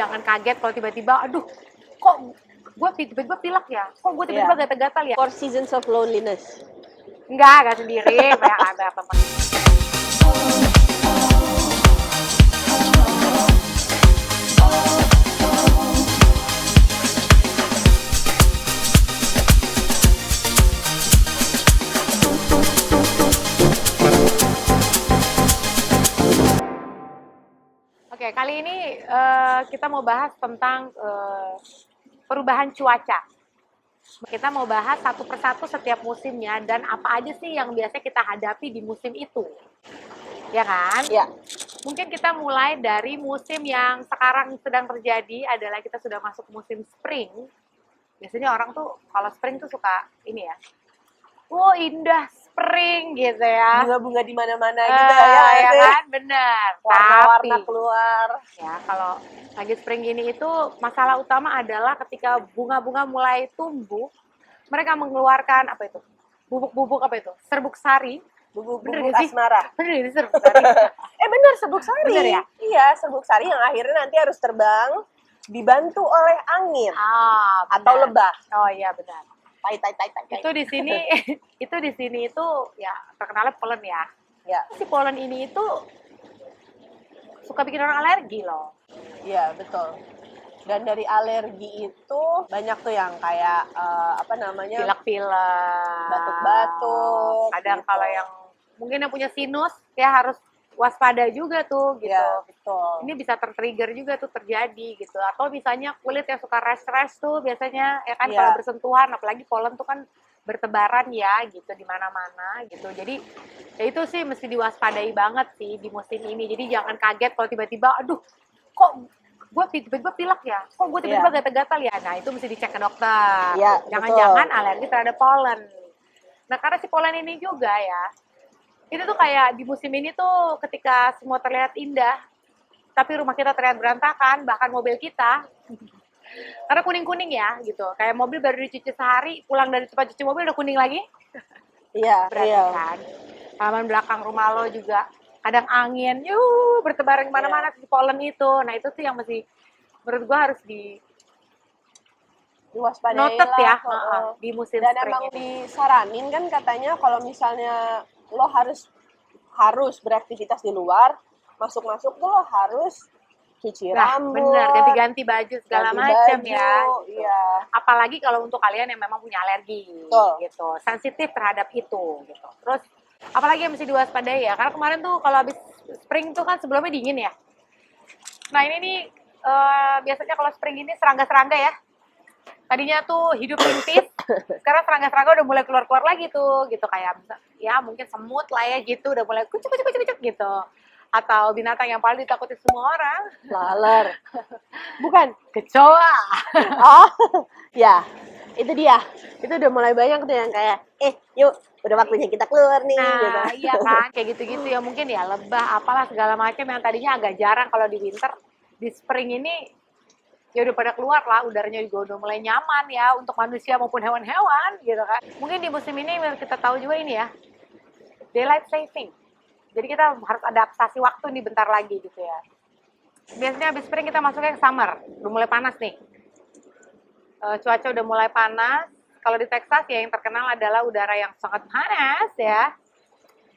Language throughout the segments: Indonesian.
jangan kaget kalau tiba-tiba, aduh, kok gue tiba-tiba pilek ya? Kok gue tiba-tiba gatal-gatal ya? 4 seasons of loneliness. Enggak sendiri, banyak ada teman. Oke, kali ini kita mau bahas tentang perubahan cuaca. Kita mau bahas satu persatu setiap musimnya dan apa aja sih yang biasanya kita hadapi di musim itu. Ya kan? Ya. Mungkin kita mulai dari musim yang sekarang sedang terjadi adalah kita sudah masuk musim spring. Biasanya orang tuh kalau spring tuh suka ini ya. Oh, indah spring gitu ya. Bunga-bunga di mana-mana gitu Ya kan? Bener. Warna-warna Tapi keluar. ya kalau lagi spring gini itu masalah utama adalah ketika bunga-bunga mulai tumbuh, mereka mengeluarkan apa itu? Bubuk-bubuk apa itu? Serbuk sari. Bubuk-bubuk asmara. Bener itu serbuk sari. Bener, serbuk sari. Bener ya? Iya, serbuk sari yang akhirnya nanti harus terbang dibantu oleh angin atau lebah. Oh iya benar. Tai. Itu di sini itu ya terkenalnya polen ya. Ya. Si polen ini itu suka bikin orang alergi loh. Iya, betul. Dan dari alergi itu banyak tuh yang kayak Pilek-pilek, batuk-batuk. Kadang gitu. kalau yang mungkin yang punya sinus ya harus waspada juga tuh gitu. Ya, betul. Ini bisa tertrigger juga tuh terjadi gitu. Atau misalnya kulit yang suka rash tuh biasanya ya kan kalau bersentuhan, apalagi polen tuh kan bertebaran ya gitu di mana-mana gitu. Jadi ya itu sih mesti diwaspadai banget sih di musim ini. Jadi jangan kaget kalau tiba-tiba aduh kok gue tiba-tiba pilek ya? Kok gue tiba-tiba gatal-gatal ya? Nah itu mesti dicek ke dokter. Jangan-jangan alergi terhadap polen. Nah karena si polen ini juga ya, itu tuh kayak di musim ini tuh ketika semua terlihat indah, tapi rumah kita terlihat berantakan, bahkan mobil kita, karena kuning-kuning ya gitu, kayak mobil baru dicuci sehari, pulang dari tempat cuci mobil udah kuning lagi. Iya, Berarti kan, halaman belakang rumah lo juga kadang angin, bertebaran kemana-mana si polen itu. Nah itu tuh yang mesti, menurut gua harus diwaspadai noted lah, ya di musim dan spring emang ini. disaranin kan katanya kalau misalnya lo harus beraktivitas di luar, masuk tuh lo harus cuci rambut, bener, ganti-ganti baju segala macam ya. Gitu. Iya. Apalagi kalau untuk kalian yang memang punya alergi, gitu, sensitif terhadap itu, gitu. Terus apalagi yang mesti diwaspadai ya, karena kemarin tuh kalau habis spring tuh kan sebelumnya dingin ya. Nah ini nih biasanya kalau spring ini serangga-serangga ya. Tadinya tuh hidup rintis, sekarang serangga-serangga udah mulai keluar-keluar lagi tuh, gitu kayak ya mungkin semut lah ya gitu, udah mulai kucuk gitu. Atau binatang yang paling ditakuti semua orang, laler. Bukan, kecoa. Oh, ya. Itu dia. Itu udah mulai banyak tuh yang kayak, yuk, udah waktunya kita keluar nih. Nah, gitu. iya kan, kayak gitu-gitu ya mungkin ya lebah, apalah segala macam yang tadinya agak jarang kalau di winter, di spring ini ya udah pada keluar lah, udaranya juga udah mulai nyaman ya untuk manusia maupun hewan-hewan gitu kan. Mungkin di musim ini kita tahu juga ini ya, daylight saving. Jadi kita harus adaptasi waktu nih bentar lagi gitu ya. Biasanya habis spring kita masuknya ke summer, udah mulai panas nih. Cuaca udah mulai panas. Kalau di Texas ya yang terkenal adalah udara yang sangat panas ya.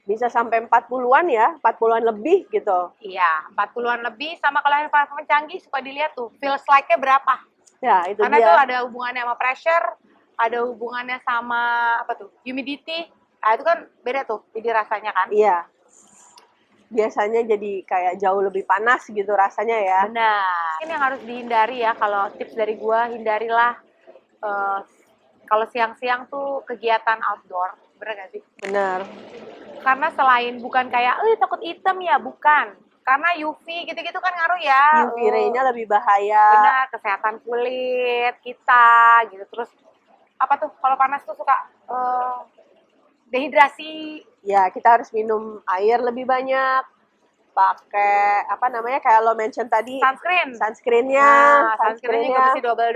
Bisa sampai 40-an ya, 40-an lebih gitu. Iya, 40-an lebih. Sama kalau handphone canggih suka dilihat tuh, feels like-nya berapa. Ya, itu karena dia. Itu ada hubungannya sama pressure, ada hubungannya sama apa tuh, humidity. Nah itu kan beda tuh, jadi rasanya kan. Iya. Biasanya jadi kayak jauh lebih panas gitu rasanya ya. Benar. Ini yang harus dihindari ya, kalau tips dari gua, hindarilah kalau siang-siang tuh kegiatan outdoor. Bener gak sih? Benar. Karena selain bukan kayak, takut hitam ya, bukan. Karena UV gitu-gitu kan ngaruh ya. UV ray-nya lebih bahaya. Benar, kesehatan kulit kita gitu. Terus apa tuh kalau panas tuh suka dehidrasi. Ya, kita harus minum air lebih banyak. Pakai kayak lo mention tadi, sunscreen-nya juga mesti double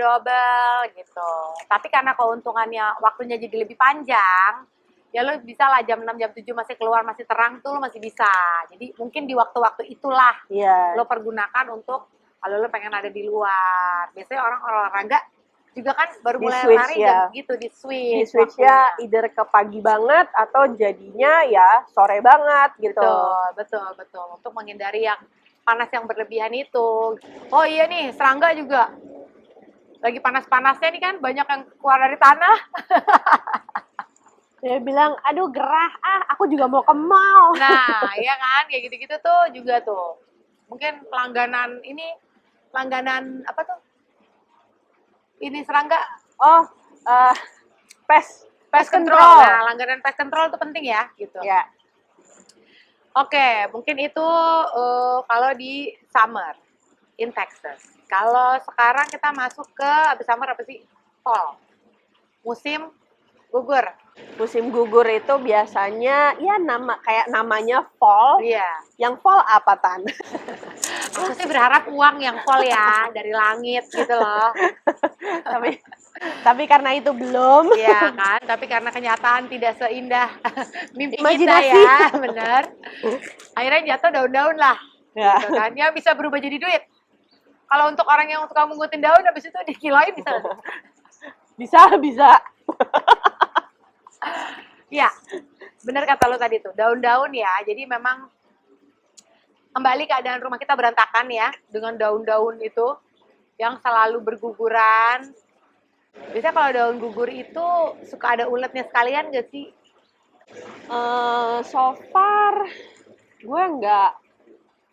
gitu. Tapi karena keuntungannya waktunya jadi lebih panjang, ya lo bisa lah jam 6, jam 7 masih keluar, masih terang tuh lo masih bisa. Jadi mungkin di waktu-waktu itulah lo pergunakan untuk Kalau lo pengen ada di luar, biasanya orang olahraga juga kan baru Di mulai switch, lari ya. jam gitu, di Di switch switch-nya waktunya. either ke pagi banget atau jadinya ya sore banget gitu. Betul, betul, betul. Untuk menghindari yang panas yang berlebihan itu. Oh iya nih, serangga juga. Lagi panas-panasnya nih kan, banyak yang keluar dari tanah. Dia bilang, aduh gerah, aku juga mau ke mall. Nah, iya kan, kayak gitu-gitu tuh juga tuh. Mungkin langganan apa tuh? Ini serangga, Oh, eh pest pest control. control. Nah, langganan pest control itu penting ya, gitu. Ya, Oke, mungkin itu kalau di summer in Texas. Kalau sekarang kita masuk ke abis summer apa sih? Fall. Musim gugur. musim gugur itu biasanya ya kayak namanya fall. Iya. Yang fall apa Tan? Aku sih berharap uang yang fall ya dari langit gitu loh. tapi karena itu belum. Iya kan, tapi karena kenyataan tidak seindah mimpi kita Imajinasi. ya, bener. Akhirnya jatuh daun-daun lah, Ya. gitu kan. Ya bisa berubah jadi duit. Kalau untuk orang yang suka mengutin daun, habis itu dikiloin bisa nggak? Bisa. Iya, bener kata lo tadi tuh, daun-daun ya. Jadi memang kembali keadaan rumah kita berantakan ya, dengan daun-daun itu yang selalu berguguran. Biasanya kalau daun gugur itu suka ada uletnya sekalian gak sih? So far gue nggak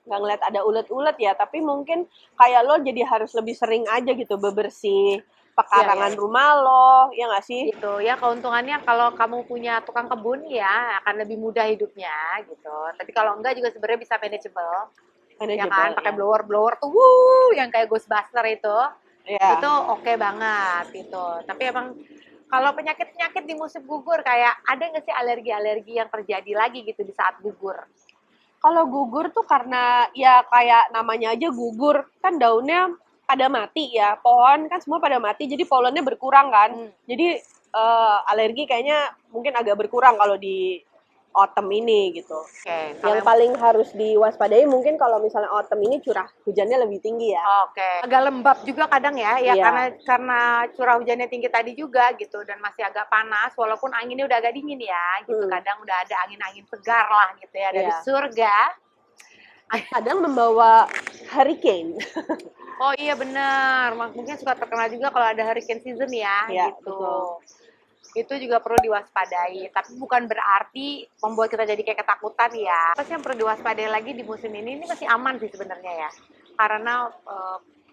ngeliat ada ulet-ulet ya, tapi mungkin kayak lo jadi harus lebih sering aja gitu bebersih pekarangan Iya. rumah lo, ya nggak sih? Gitu ya, keuntungannya kalau kamu punya tukang kebun ya akan lebih mudah hidupnya gitu. Tapi kalau enggak juga sebenarnya bisa manageable. Ya kan, pakai Ya. blower tuh yang kayak Ghostbuster itu Ya. oke banget gitu. Tapi emang kalau penyakit-penyakit di musim gugur kayak ada nggak sih alergi-alergi yang terjadi lagi gitu di saat gugur? Kalau gugur tuh karena ya kayak namanya aja gugur, kan daunnya pada mati ya, pohon kan semua pada mati, jadi pollennya berkurang kan. Jadi alergi kayaknya mungkin agak berkurang kalau di autumn ini gitu. Oke, Yang paling harus diwaspadai mungkin kalau misalnya autumn ini curah hujannya lebih tinggi ya. Oke, agak lembab juga kadang ya, ya Iya. karena curah hujannya tinggi tadi juga gitu dan masih agak panas, walaupun anginnya udah agak dingin ya, gitu. Kadang udah ada angin-angin segar lah gitu ya dari Iya. surga. Kadang membawa hurricane. Oh iya bener, mungkin suka terkenal juga kalau ada hurricane season ya, Iya, gitu. betul. Itu juga perlu diwaspadai, tapi bukan berarti membuat kita jadi kayak ketakutan ya. Apa sih yang perlu diwaspadai lagi di musim ini masih aman sih sebenarnya ya, karena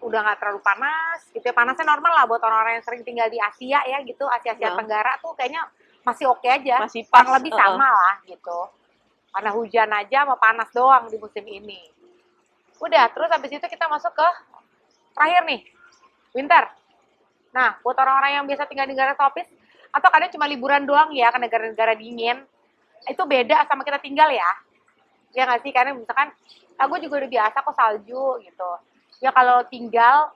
udah nggak terlalu panas gitu ya. Panasnya normal lah buat orang-orang yang sering tinggal di Asia ya gitu, Asia Tenggara tuh kayaknya masih oke aja, Masih pas, kurang lebih sama lah gitu. Karena hujan aja sama panas doang di musim ini. Udah, terus habis itu kita masuk ke terakhir nih, winter. Nah, buat orang-orang yang biasa tinggal di negara tropis, atau kadang cuma liburan doang ya ke negara-negara dingin, itu beda sama kita tinggal ya. Ya nggak sih? Karena misalkan, aku juga udah biasa kok salju gitu. Ya kalau tinggal,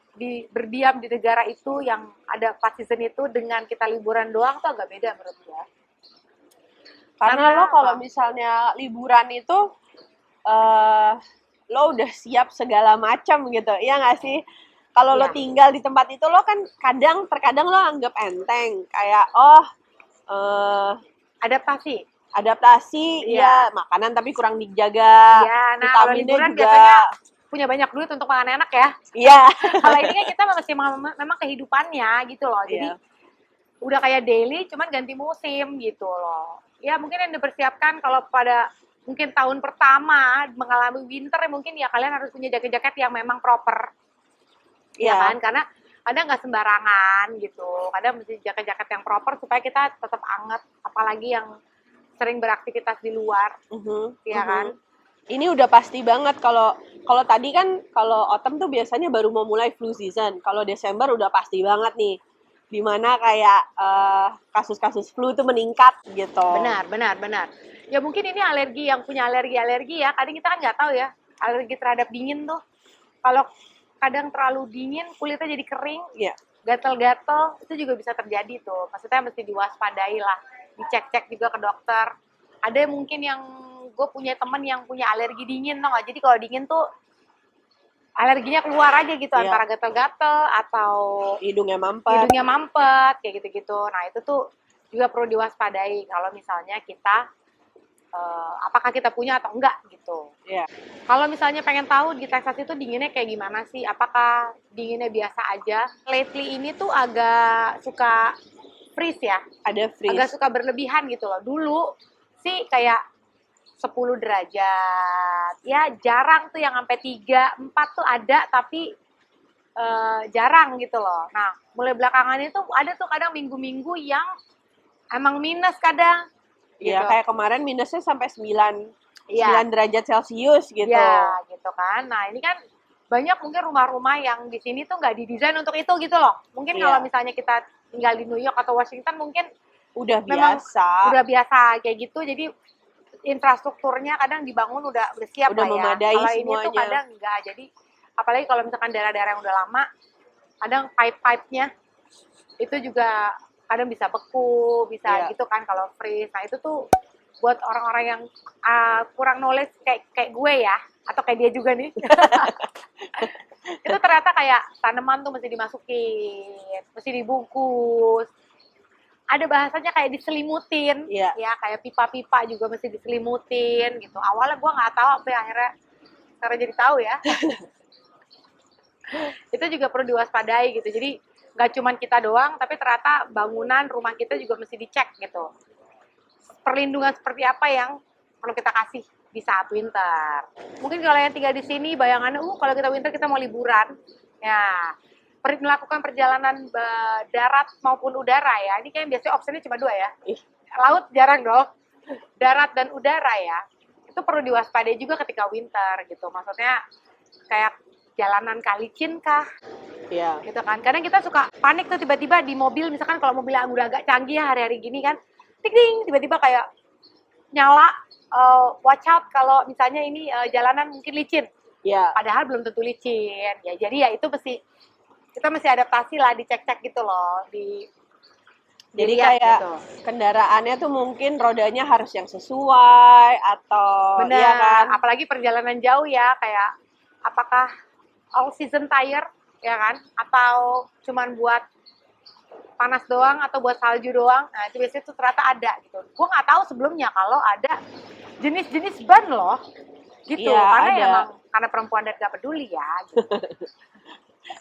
berdiam di negara itu yang ada 4 season itu dengan kita liburan doang tuh agak beda menurut gue. Karena lo kalau misalnya liburan itu, lo udah siap segala macam gitu, iya nggak sih? Kalau lo tinggal di tempat itu lo kan terkadang lo anggap enteng kayak adaptasi ya makanan tapi kurang dijaga, nah vitaminnya juga biasanya punya banyak duit untuk makan enak ya. Iya. Kalau ini kan kita masih memang kehidupannya gitu loh, jadi udah kayak daily cuman ganti musim gitu loh. Ya mungkin yang dipersiapkan kalau pada mungkin tahun pertama mengalami winter mungkin ya kalian harus punya jaket-jaket yang memang proper. Iya kan? Karena kadang nggak sembarangan gitu. Kadang mesti jaket-jaket yang proper supaya kita tetap anget, apalagi yang sering beraktivitas di luar. Iya kan? Ini udah pasti banget kalau tadi kan kalau autumn tuh biasanya baru mau mulai flu season. Kalau Desember udah pasti banget nih. Dimana kayak kasus-kasus flu tuh meningkat gitu. Benar. Ya mungkin ini yang punya alergi ya. Kadang kita kan nggak tahu ya alergi terhadap dingin tuh. Kalau kadang terlalu dingin kulitnya jadi kering, gatel-gatel itu juga bisa terjadi tuh. Maksudnya mesti diwaspadai lah, dicek-cek juga ke dokter. Ada mungkin yang gue punya temen yang punya alergi dingin tau nggak? Jadi kalau dingin tuh alerginya keluar aja gitu, Iya. antara gatel-gatel atau Hidungnya mampet. hidungnya mampet kayak gitu-gitu. Nah itu tuh juga perlu diwaspadai kalau misalnya kita apakah kita punya atau enggak gitu. Iya. Kalau misalnya pengen tahu di Texas itu dinginnya kayak gimana sih? Apakah dinginnya biasa aja? Lately ini tuh agak suka freeze ya, Ada freeze. agak suka berlebihan gitu loh. Dulu sih kayak 10 derajat. Ya jarang tuh yang sampai 3, 4 tuh ada tapi jarang gitu loh. Nah, mulai belakangan itu ada tuh kadang minggu-minggu yang emang minus kadang. Iya, Gitu. kayak kemarin minusnya sampai 9 Iya. derajat Celcius gitu. Ya, gitu kan. Nah, ini kan banyak mungkin rumah-rumah yang di sini tuh nggak didesain untuk itu gitu loh. Mungkin Iya. kalau misalnya kita tinggal di New York atau Washington mungkin Udah memang biasa. udah biasa kayak gitu. Jadi infrastrukturnya kadang dibangun udah siap Udah lah ya. memadai Kalau ini tuh semuanya. kadang enggak. Jadi apalagi kalau misalkan daerah-daerah yang udah lama, kadang pipe-pipe-nya itu juga kadang bisa beku, bisa Iya. gitu kan kalau freeze. Nah, itu tuh buat orang-orang yang kurang knowledge kayak gue ya, atau kayak dia juga nih. Itu ternyata kayak tanaman tuh mesti dimasukin, mesti dibungkus. Ada bahasanya kayak diselimutin, Iya. ya kayak pipa-pipa juga mesti diselimutin gitu. Awalnya gue nggak tahu, sampai akhirnya sekarang jadi tahu ya. Itu juga perlu diwaspadai gitu. Jadi nggak cuman kita doang, tapi ternyata bangunan rumah kita juga mesti dicek gitu. Perlindungan seperti apa yang perlu kita kasih di saat winter. Mungkin kalau yang tinggal di sini bayangannya, kalau kita winter kita mau liburan, ya melakukan perjalanan darat maupun udara ya. Ini kan biasanya opsinya cuma 2 ya. Laut jarang dong. Darat dan udara ya. Itu perlu diwaspadai juga ketika winter gitu. Maksudnya kayak jalanan Kalicin kah? Iya. Gitu kan. Kadang kita suka panik tuh tiba-tiba di mobil, misalkan kalau mobilnya udah agak canggih ya hari-hari gini kan. Ting-ting, tiba-tiba kayak nyala, watch out kalau misalnya ini jalanan mungkin licin. Iya. Padahal belum tentu licin. Ya, jadi ya itu kita mesti adaptasi lah, dicek-cek gitu loh. Jadi dilihat kayak gitu. kendaraannya tuh mungkin rodanya harus yang sesuai atau Bener, iya kan? apalagi perjalanan jauh ya, kayak apakah all season tire ya kan, atau cuman buat panas doang atau buat salju doang. Nah itu biasanya tuh ternyata ada gitu. Gue nggak tahu sebelumnya kalau ada jenis-jenis ban loh gitu. Iya, Karena ada. emang karena perempuan dan gak peduli ya gitu.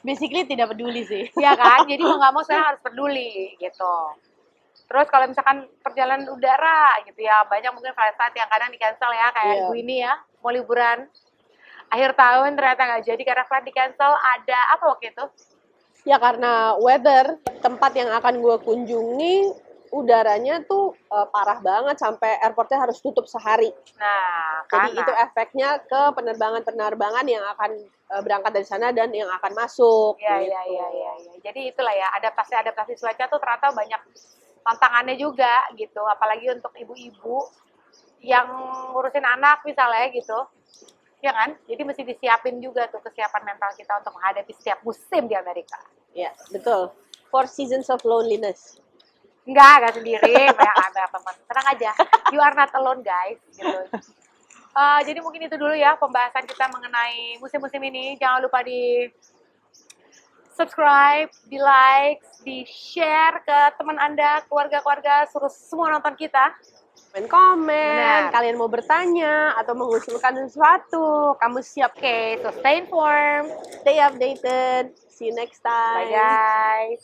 Basically tidak peduli sih. Iya kan, jadi mau nggak mau saya harus peduli gitu. Terus kalau misalkan perjalanan udara gitu ya, banyak mungkin flight yang kadang di cancel ya, kayak Iya. ibu ini ya, mau liburan akhir tahun ternyata nggak jadi karena flight di cancel. Ada apa waktu itu? Ya karena weather, tempat yang akan gue kunjungi udaranya tuh parah banget sampai airportnya harus tutup sehari. Nah, Jadi itu efeknya ke penerbangan-penerbangan yang akan berangkat dari sana dan yang akan masuk. Iya, gitu. iya. Jadi itulah ya, adaptasi cuaca tuh ternyata banyak tantangannya juga gitu, apalagi untuk ibu-ibu yang ngurusin anak misalnya gitu. Ya kan? Jadi mesti disiapin juga tuh kesiapan mental kita untuk menghadapi setiap musim di Amerika. Ya, betul. 4 seasons of loneliness. Enggak sendiri, banyak teman. Tenang aja, you are not alone guys. Gitu. Jadi mungkin itu dulu ya pembahasan kita mengenai musim-musim ini. Jangan lupa di subscribe, di like, di share ke teman Anda, keluarga-keluarga, suruh semua nonton kita. Komen, Benar. kalian mau bertanya atau mengusulkan sesuatu, kamu siap. Oke, so stay informed. Stay updated. See you next time. Bye guys.